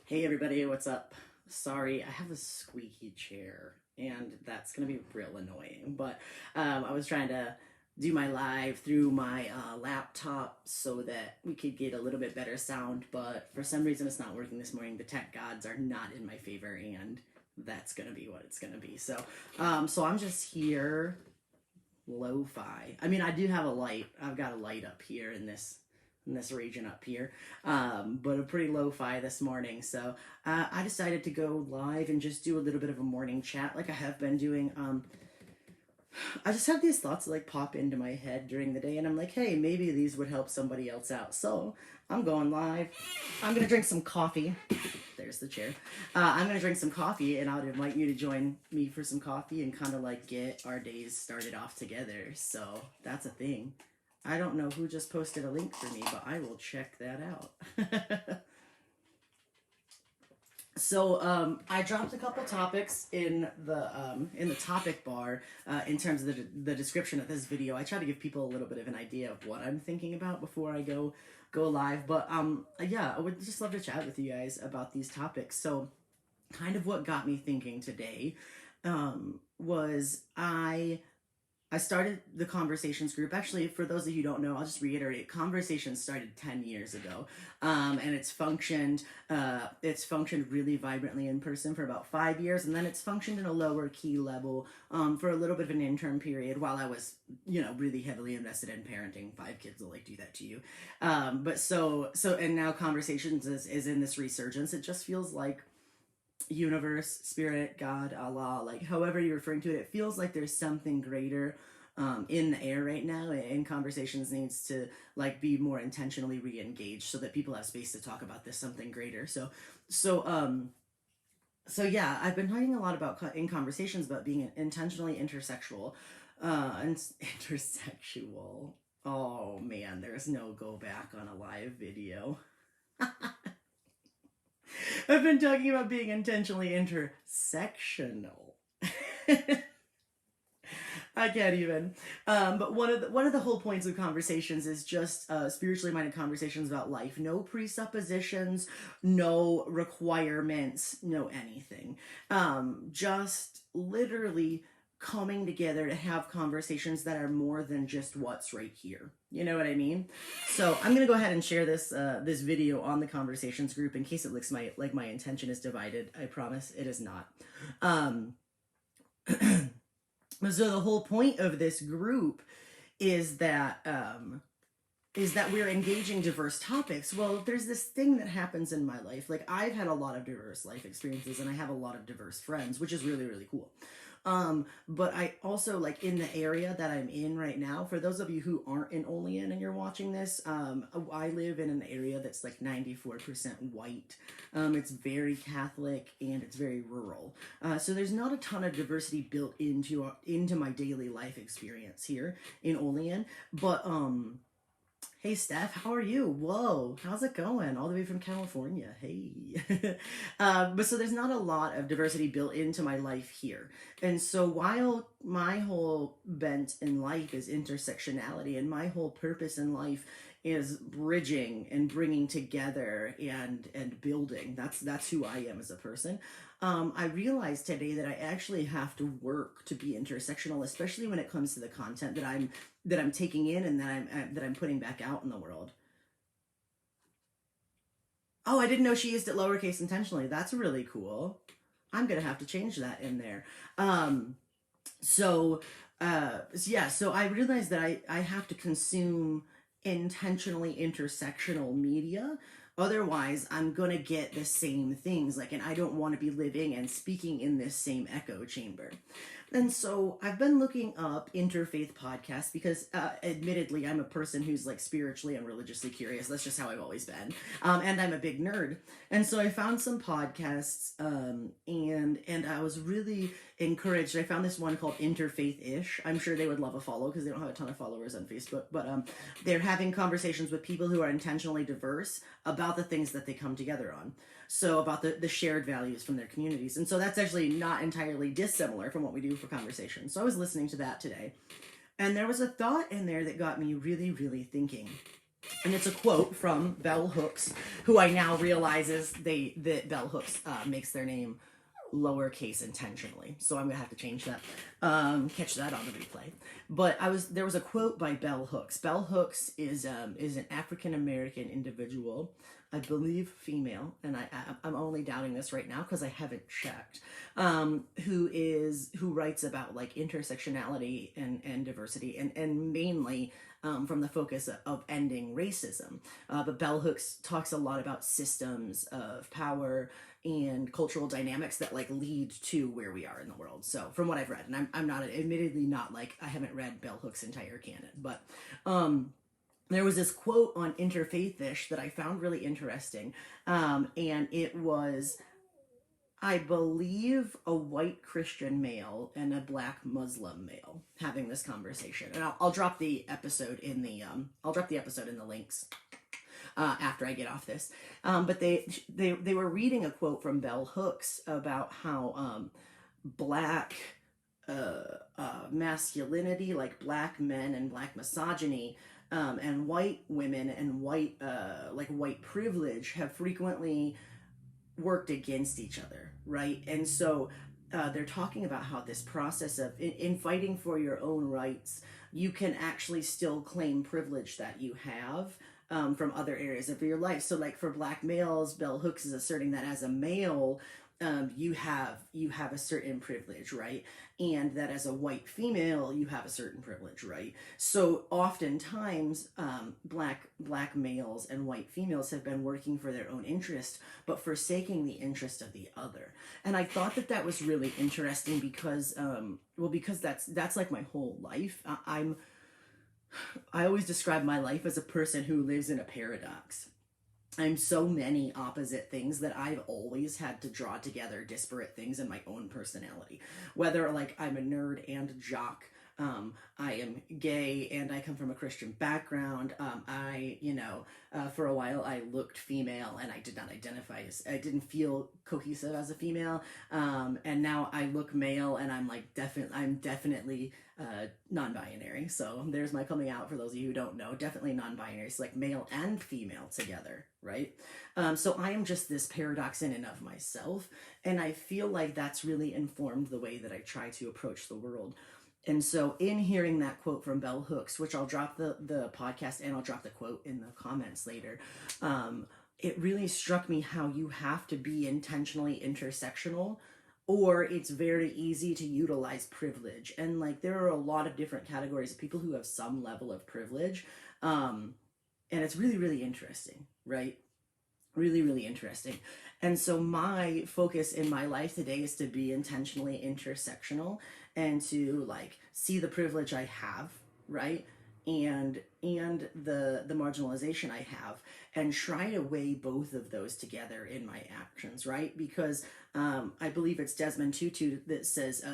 Hey everybody, what's up? Sorry, I have a squeaky chair, and that's gonna be real annoying. But I was trying to do my live through my laptop so that we could get a little bit better sound, but for some reason it's not working this morning. The tech gods are not in my favor, and that's gonna be what it's gonna be. So I'm just here, lo-fi. I mean, I do have a light. I've got a light up here in this region up here, but a pretty lo-fi this morning. So I decided to go live and just do a little bit of a morning chat like I have been doing. I just have these thoughts that like pop into my head during the day, and I'm like, hey, maybe these would help somebody else out. So I'm going live. I'm gonna drink some coffee. There's the chair. I'm gonna drink some coffee, and I would invite you to join me for some coffee and kind of like get our days started off together. So that's a thing. I don't know who just posted a link for me, but I will check that out. So I dropped a couple topics in the topic bar in terms of the description of this video. I try to give people a little bit of an idea of what I'm thinking about before I go live. But yeah, I would just love to chat with you guys about these topics. So kind of what got me thinking today was I started the Conversations group. Actually, for those of you who don't know, I'll just reiterate. Conversations started 10 years ago, and it's functioned really vibrantly in person for about 5 years, and then it's functioned in a lower key level for a little bit of an interim period while I was, really heavily invested in parenting. 5 kids will do that to you. But so and now Conversations is in this resurgence. It just feels like universe, spirit, God, Allah, however you're referring to it, it feels like there's something greater in the air right now, and Conversations needs to be more intentionally re-engaged so that people have space to talk about this something greater. So yeah, I've been talking a lot about in Conversations about being intentionally intersexual, and intersexual. Oh man, there's no go back on a live video. I've been talking about being intentionally intersectional. I can't even. But one of the whole points of Conversations is just spiritually minded conversations about life. No presuppositions, no requirements, no anything. Just literally coming together to have conversations that are more than just what's right here. You know what I mean? So I'm gonna go ahead and share this this video on the Conversations group in case it looks like my intention is divided. I promise it is not. So the whole point of this group is that we're engaging diverse topics. Well, there's this thing that happens in my life. I've had a lot of diverse life experiences, and I have a lot of diverse friends, which is really, really cool. But I also, in the area that I'm in right now, for those of you who aren't in Olean and you're watching this, I live in an area that's 94% white. It's very Catholic and it's very rural. So there's not a ton of diversity built into my daily life experience here in Olean. But, hey Steph, how are you? Whoa, how's it going? All the way from California. Hey. But so there's not a lot of diversity built into my life here. And so while my whole bent in life is intersectionality, and my whole purpose in life is bridging and bringing together and building, that's who I am as a person. I realized today that I actually have to work to be intersectional, especially when it comes to the content that I'm taking in and that I'm putting back out in the world. Oh, I didn't know she used it lowercase intentionally. That's really cool. I'm gonna have to change that in there. So I realized that I have to consume intentionally intersectional media. Otherwise, I'm gonna get the same things, and I don't want to be living and speaking in this same echo chamber. And so I've been looking up interfaith podcasts because, admittedly, I'm a person who's spiritually and religiously curious. That's just how I've always been. And I'm a big nerd. And so I found some podcasts, and I was really encouraged. I found this one called Interfaith-ish. I'm sure they would love a follow because they don't have a ton of followers on Facebook, but they're having conversations with people who are intentionally diverse about the things that they come together on. So about the shared values from their communities. And so that's actually not entirely dissimilar from what we do for Conversations. So I was listening to that today. And there was a thought in there that got me really, really thinking. And it's a quote from Bell Hooks, who I now realize is that Bell Hooks makes their name lowercase intentionally, so I'm gonna have to change that. Catch that on the replay. But there was a quote by Bell Hooks. Bell Hooks is an African American individual, I believe female, and I'm only doubting this right now because I haven't checked. Who writes about like intersectionality and diversity, and mainly from the focus of ending racism. But Bell Hooks talks a lot about systems of power and cultural dynamics that like lead to where we are in the world. So from what I've read, and I'm not, admittedly not, like, I haven't read Bell Hooks' entire canon, but there was this quote on Interfaith-ish that I found really interesting, and it was, I believe, a white Christian male and a black Muslim male having this conversation. And I'll drop the episode in the links after I get off this. But they were reading a quote from Bell Hooks about how black masculinity, like black men and black misogyny, and white women and white privilege have frequently worked against each other, right? And so they're talking about how this process of in fighting for your own rights, you can actually still claim privilege that you have from other areas of your life. So like for black males, Bell Hooks is asserting that as a male, you have a certain privilege, right? And that as a white female, you have a certain privilege, right? So oftentimes, black males and white females have been working for their own interest, but forsaking the interest of the other. And I thought that was really interesting because, because that's like my whole life. I always describe my life as a person who lives in a paradox. I'm so many opposite things that I've always had to draw together disparate things in my own personality. Whether like I'm a nerd and a jock, I am gay and I come from a Christian background. For a while I looked female and I did not identify as, I didn't feel cohesive as a female. And now I look male and I'm definitely non-binary. So there's my coming out for those of you who don't know. Definitely non-binary. It's like male and female together, right? So I am just this paradox in and of myself. And I feel like that's really informed the way that I try to approach the world. And so in hearing that quote from Bell Hooks, which I'll drop the podcast and I'll drop the quote in the comments later, it really struck me how you have to be intentionally intersectional, or it's very easy to utilize privilege. And like there are a lot of different categories of people who have some level of privilege. And it's really, really interesting, right? Really, really interesting. And so my focus in my life today is to be intentionally intersectional and to like see the privilege I have, right? And the marginalization I have, and try to weigh both of those together in my actions, right? Because I believe it's Desmond Tutu that says,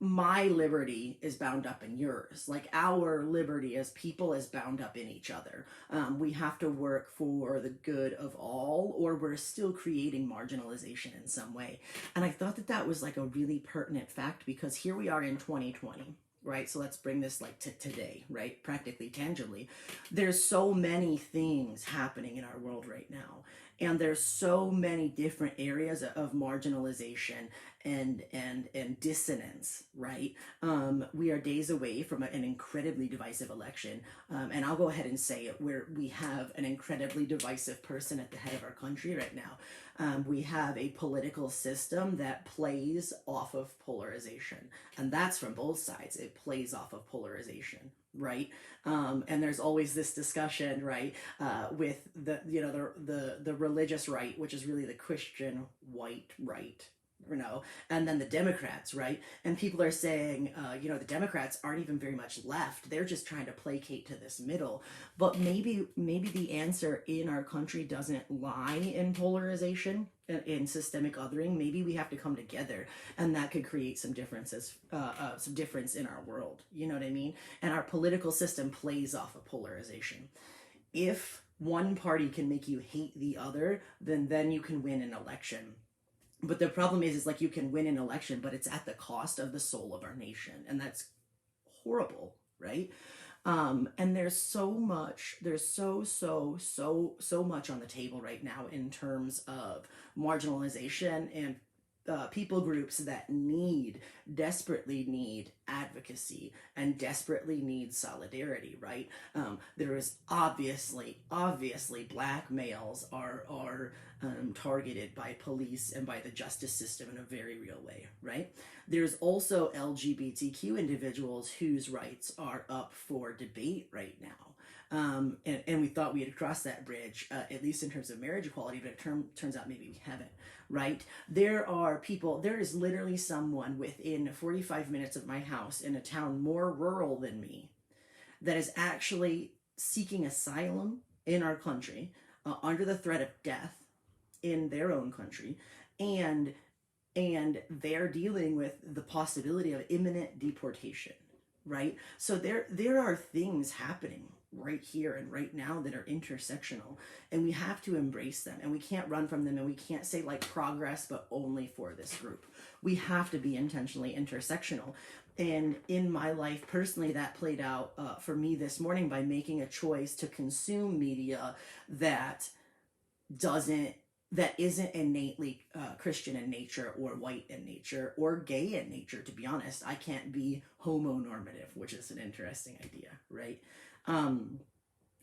my liberty is bound up in yours. Like our liberty as people is bound up in each other. We have to work for the good of all, or we're still creating marginalization in some way. And I thought that was like a really pertinent fact, because here we are in 2020, right? So let's bring this like to today, right? Practically, tangibly. There's so many things happening in our world right now. And there's so many different areas of marginalization and dissonance, right? We are days away from an incredibly divisive election. And I'll go ahead and say it, where we have an incredibly divisive person at the head of our country right now. We have a political system that plays off of polarization. And that's from both sides. It plays off of polarization, right? And there's always this discussion, right, with the religious right, which is really the Christian white right, and then the Democrats, right? And people are saying, the Democrats aren't even very much left. They're just trying to placate to this middle. But maybe the answer in our country doesn't lie in polarization, in systemic othering. Maybe we have to come together, and that could create some differences, some difference in our world. You know what I mean? And our political system plays off of polarization. If one party can make you hate the other, then you can win an election. But the problem is like you can win an election, but it's at the cost of the soul of our nation. And that's horrible, right? And there's so much on the table right now in terms of marginalization and people groups that desperately need advocacy and desperately need solidarity, right? There is obviously black males are targeted by police and by the justice system in a very real way, right? There's also LGBTQ individuals whose rights are up for debate right now. And we thought we had crossed that bridge, at least in terms of marriage equality, but it turns out maybe we haven't, right? There is literally someone within 45 minutes of my house in a town more rural than me that is actually seeking asylum in our country under the threat of death in their own country, and they're dealing with the possibility of imminent deportation, right? So there are things happening right here and right now that are intersectional, and we have to embrace them, and we can't run from them, and we can't say like progress but only for this group. We have to be intentionally intersectional. And in my life personally, that played out for me this morning by making a choice to consume media that doesn't that isn't innately Christian in nature or white in nature or gay in nature. To be honest, I can't be homonormative, which is an interesting idea, right?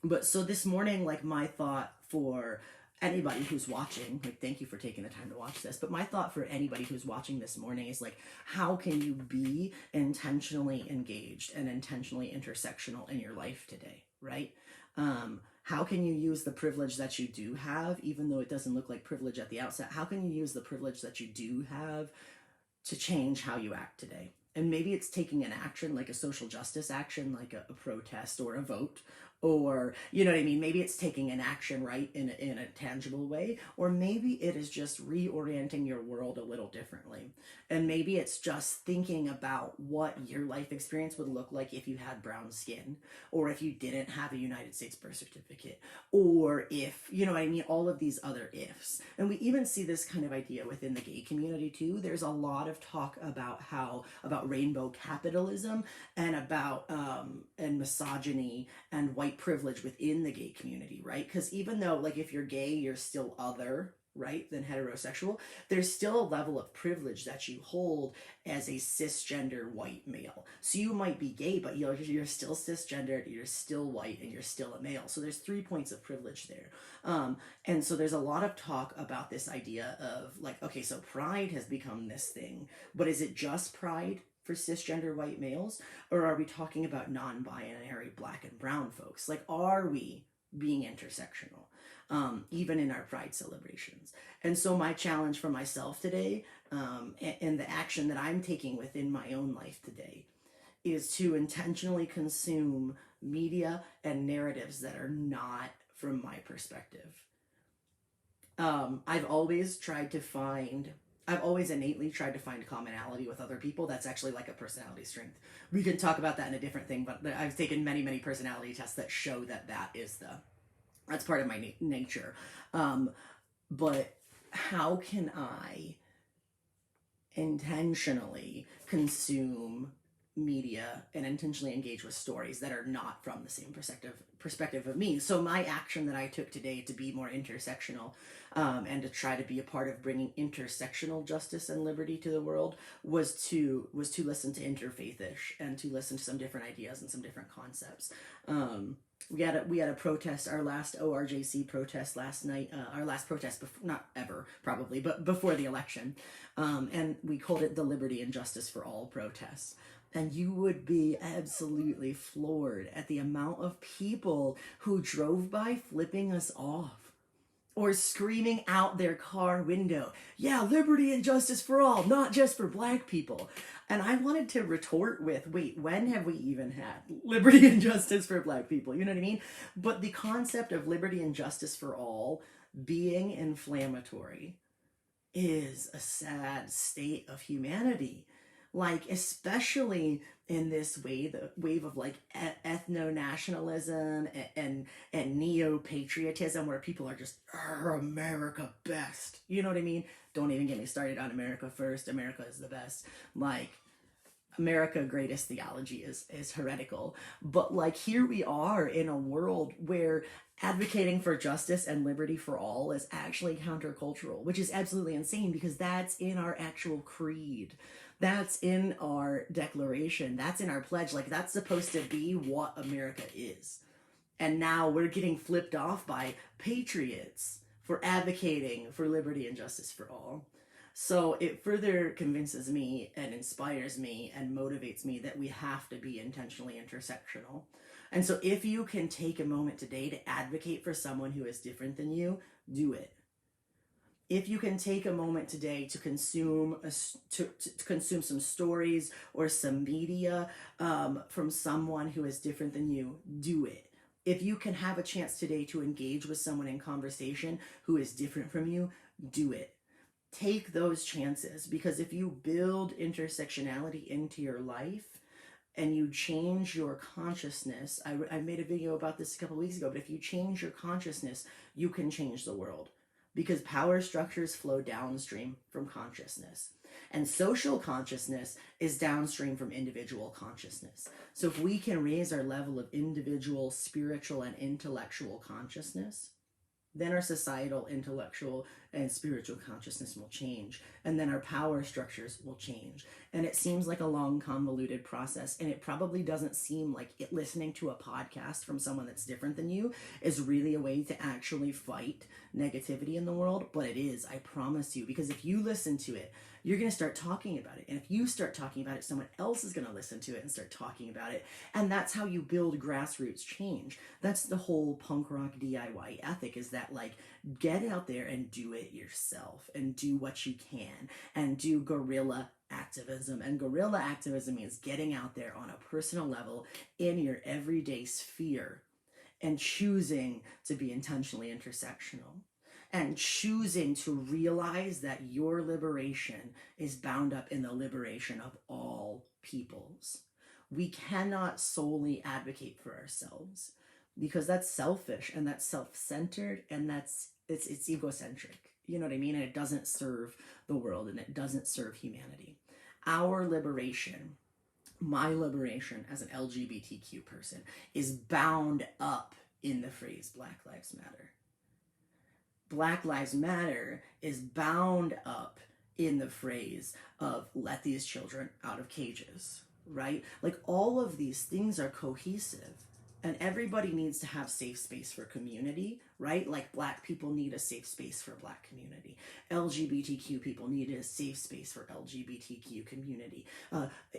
But so this morning, like my thought for anybody who's watching, like thank you for taking the time to watch this, but my thought for anybody who's watching this morning is like, how can you be intentionally engaged and intentionally intersectional in your life today, right? How can you use the privilege that you do have, even though it doesn't look like privilege at the outset? How can you use the privilege that you do have to change how you act today? And maybe it's taking an action, like a social justice action, like a protest or a vote, or, you know what I mean? Maybe it's taking an action, right, in a tangible way, or maybe it is just reorienting your world a little differently. And maybe it's just thinking about what your life experience would look like if you had brown skin, or if you didn't have a United States birth certificate, or if, you know what I mean, all of these other ifs. And we even see this kind of idea within the gay community too. There's a lot of talk about rainbow capitalism and about and misogyny and white privilege within the gay community, right? Because even though, like, if you're gay, you're still other, right, than heterosexual, there's still a level of privilege that you hold as a cisgender white male. So you might be gay, but you're still cisgendered, you're still white, and you're still a male. So there's 3 points of privilege there. And so there's a lot of talk about this idea of like, okay, so pride has become this thing, but is it just pride for cisgender white males, or are we talking about non-binary black and brown folks? Like, are we being intersectional, even in our pride celebrations? And so my challenge for myself today, and the action that I'm taking within my own life today, is to intentionally consume media and narratives that are not from my perspective. I've always innately tried to find commonality with other people. That's actually like a personality strength. We can talk about that in a different thing, but I've taken many personality tests that show that's part of my nature. But how can I intentionally consume media and intentionally engage with stories that are not from the same perspective of me? So my action that I took today to be more intersectional, and to try to be a part of bringing intersectional justice and liberty to the world was to listen to Interfaith-ish and to listen to some different ideas and some different concepts. We had a protest, our last ORJC protest last night, our last protest, not ever probably, but before the election, and we called it the Liberty and Justice for All protests. And you would be absolutely floored at the amount of people who drove by flipping us off or screaming out their car window, yeah, liberty and justice for all, not just for black people. And I wanted to retort with, wait, when have we even had liberty and justice for black people? You know what I mean? But the concept of liberty and justice for all being inflammatory is a sad state of humanity. Like, especially in this wave of like ethno-nationalism and neo-patriotism, where people are just America best. You know what I mean? Don't even get me started on America first. America is the best. Like, America greatest theology is heretical. But like, here we are in a world where advocating for justice and liberty for all is actually countercultural, which is absolutely insane because that's in our actual creed. That's in our declaration. That's in our pledge. Like, that's supposed to be what America is. And now we're getting flipped off by patriots for advocating for liberty and justice for all. So it further convinces me and inspires me and motivates me that we have to be intentionally intersectional. And so if you can take a moment today to advocate for someone who is different than you, do it. If you can take a moment today to consume consume some stories or some media from someone who is different than you, do it. If you can have a chance today to engage with someone in conversation who is different from you, do it. Take those chances, because if you build intersectionality into your life and you change your consciousness, I made a video about this a couple weeks ago, but if you change your consciousness, you can change the world, because power structures flow downstream from consciousness. And social consciousness is downstream from individual consciousness. So if we can raise our level of individual, spiritual, and intellectual consciousness, then our societal, intellectual, and spiritual consciousness will change. And then our power structures will change. And it seems like a long, convoluted process. And it probably doesn't seem like listening to a podcast from someone that's different than you is really a way to actually fight negativity in the world. But it is, I promise you. Because if you listen to it, you're going to start talking about it. And if you start talking about it, someone else is going to listen to it and start talking about it. And that's how you build grassroots change. That's the whole punk rock DIY ethic, is that, like, get out there and do it yourself and do what you can and do guerrilla activism. And guerrilla activism means getting out there on a personal level in your everyday sphere and choosing to be intentionally intersectional. And choosing to realize that your liberation is bound up in the liberation of all peoples. We cannot solely advocate for ourselves, because that's selfish and that's self-centered and it's egocentric. You know what I mean? And it doesn't serve the world and it doesn't serve humanity. Our liberation, my liberation as an LGBTQ person, is bound up in the phrase Black Lives Matter. Black Lives Matter is bound up in the phrase of let these children out of cages, right? Like, all of these things are cohesive, and everybody needs to have safe space for community, right? Like, Black people need a safe space for Black community. LGBTQ people need a safe space for LGBTQ community.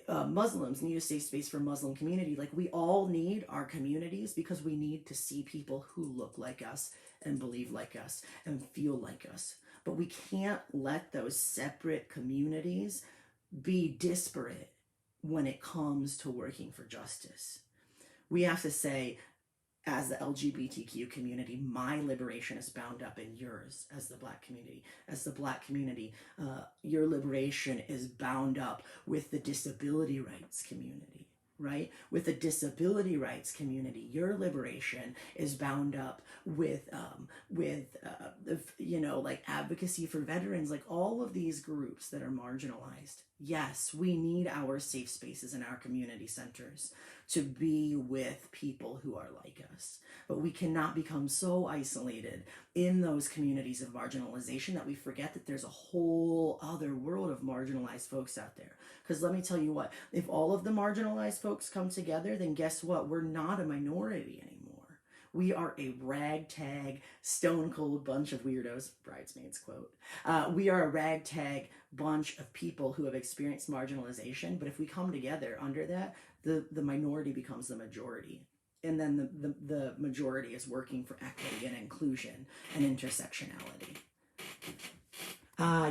Muslims need a safe space for Muslim community. Like, we all need our communities because we need to see people who look like us and believe like us and feel like us. But we can't let those separate communities be disparate when it comes to working for justice. We have to say, as the LGBTQ community, my liberation is bound up in yours as the Black community. As the Black community, your liberation is bound up with the disability rights community, right? With the disability rights community, your liberation is bound up with like advocacy for veterans, like all of these groups that are marginalized. Yes, we need our safe spaces in our community centers to be with people who are like us. But we cannot become so isolated in those communities of marginalization that we forget that there's a whole other world of marginalized folks out there. Because let me tell you what, if all of the marginalized folks come together, then guess what? We're not a minority anymore. We are a ragtag, stone cold bunch of weirdos, Bridesmaids quote. We are a ragtag bunch of people who have experienced marginalization, but if we come together under that, the minority becomes the majority. And then the majority is working for equity and inclusion and intersectionality.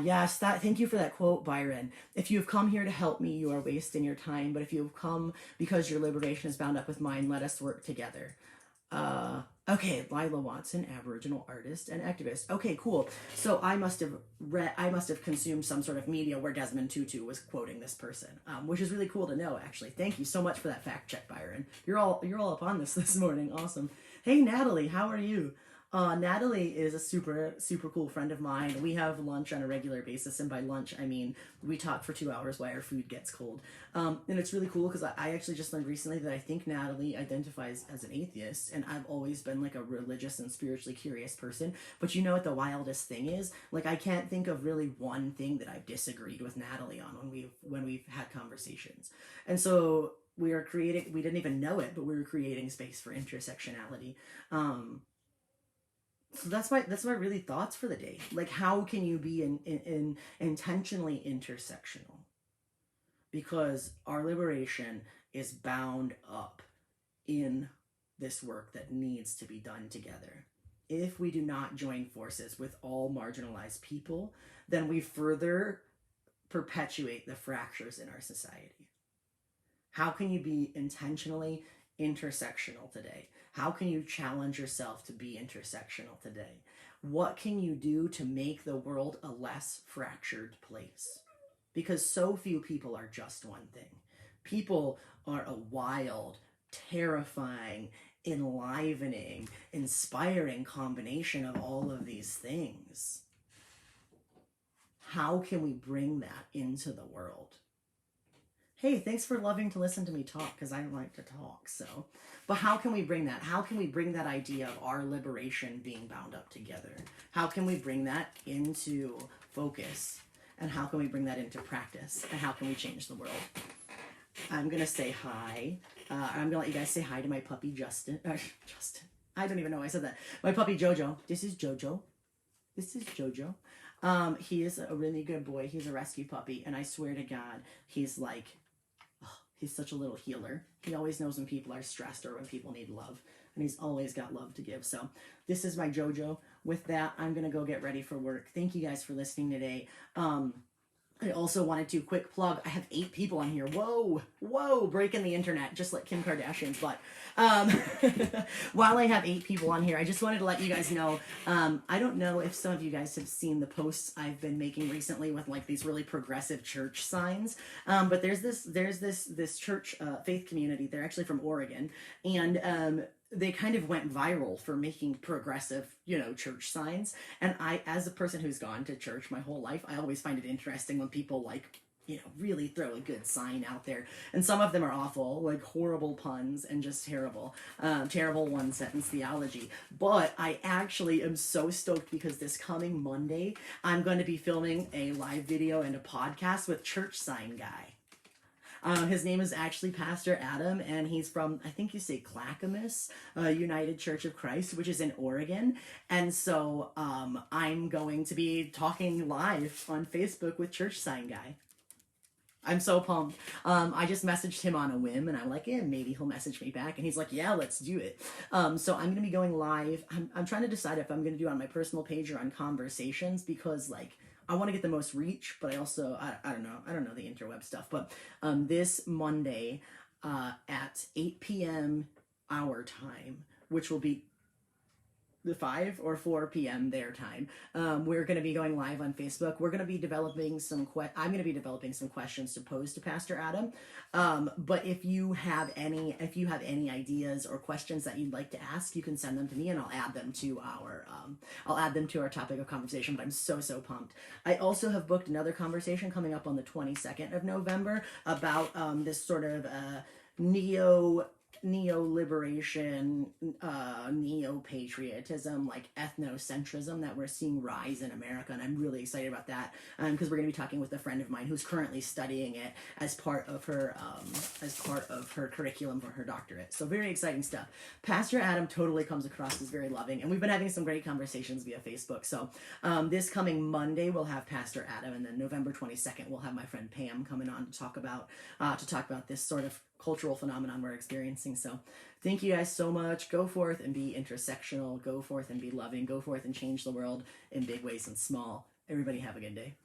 Yes, thank you for that quote, Byron. If you have come here to help me, you are wasting your time. But if you have come because your liberation is bound up with mine, let us work together. Okay, Lila Watson, Aboriginal artist and activist. Okay, cool. So I must have consumed some sort of media where Desmond Tutu was quoting this person, which is really cool to know, actually. Thank you so much for that fact check, Byron. You're all up on this morning. Awesome. Hey, Natalie, how are you? Natalie is a super, super cool friend of mine. We have lunch on a regular basis, and by lunch, I mean we talk for 2 hours while our food gets cold. And it's really cool because I actually just learned recently that I think Natalie identifies as an atheist, and I've always been like a religious and spiritually curious person. But you know what the wildest thing is? Like, I can't think of really one thing that I've disagreed with Natalie on when we've had conversations. And so we are creating, we didn't even know it, but we were creating space for intersectionality. So that's my really thoughts for the day. Like, how can you be in intentionally intersectional? Because our liberation is bound up in this work that needs to be done together. If we do not join forces with all marginalized people, then we further perpetuate the fractures in our society. How can you be intentionally intersectional today? How can you challenge yourself to be intersectional today? What can you do to make the world a less fractured place? Because so few people are just one thing. People are a wild, terrifying, enlivening, inspiring combination of all of these things. How can we bring that into the world? Hey, thanks for loving to listen to me talk, because I like to talk. So, but how can we bring that? How can we bring that idea of our liberation being bound up together? How can we bring that into focus? And how can we bring that into practice? And how can we change the world? I'm going to say hi. I'm going to let you guys say hi to my puppy, Justin. Justin. I don't even know why I said that. My puppy, Jojo. This is Jojo. This is Jojo. He is a really good boy. He's a rescue puppy. And I swear to God, he's like, he's such a little healer. He always knows when people are stressed or when people need love. And he's always got love to give. So this is my Jojo. With that, I'm going to go get ready for work. Thank you guys for listening today. I also wanted to quick plug. I have 8 people on here. Whoa, breaking the internet, just like Kim Kardashian's butt. While I have 8 people on here, I just wanted to let you guys know. I don't know if some of you guys have seen the posts I've been making recently with like these really progressive church signs. But there's this church faith community. They're actually from Oregon, and they kind of went viral for making progressive, church signs. And I, as a person who's gone to church my whole life, I always find it interesting when people really throw a good sign out there. And some of them are awful, like horrible puns and just terrible one sentence theology. But I actually am so stoked because this coming Monday, I'm going to be filming a live video and a podcast with Church Sign Guy. His name is actually Pastor Adam, and he's from, I think you say Clackamas, United Church of Christ, which is in Oregon. And so I'm going to be talking live on Facebook with Church Sign Guy. I'm so pumped. I just messaged him on a whim, and I'm like, yeah, maybe he'll message me back. And he's like, yeah, let's do it. So I'm going to be going live. I'm trying to decide if I'm going to do it on my personal page or on Conversations, because I want to get the most reach, but I also, I don't know the interweb stuff. But this Monday at 8 p.m. our time, which will be the 5 or 4 p.m. their time, we're going to be going live on Facebook. We're going to be developing I'm going to be developing some questions to pose to Pastor Adam. But if you have any ideas or questions that you'd like to ask, you can send them to me, and I'll add them to our topic of conversation. But I'm so pumped. I also have booked another conversation coming up on the 22nd of November about this sort of neo-liberation, neo-patriotism, like ethnocentrism that we're seeing rise in America. And I'm really excited about that because we're going to be talking with a friend of mine who's currently studying it as part of her curriculum for her doctorate. So very exciting stuff. Pastor Adam totally comes across as very loving, and we've been having some great conversations via Facebook. So this coming Monday we'll have Pastor Adam, and then November 22nd we'll have my friend Pam coming on to talk about this sort of cultural phenomenon we're experiencing. So thank you guys so much. Go forth and be intersectional. Go forth and be loving. Go forth and change the world in big ways and small. Everybody have a good day.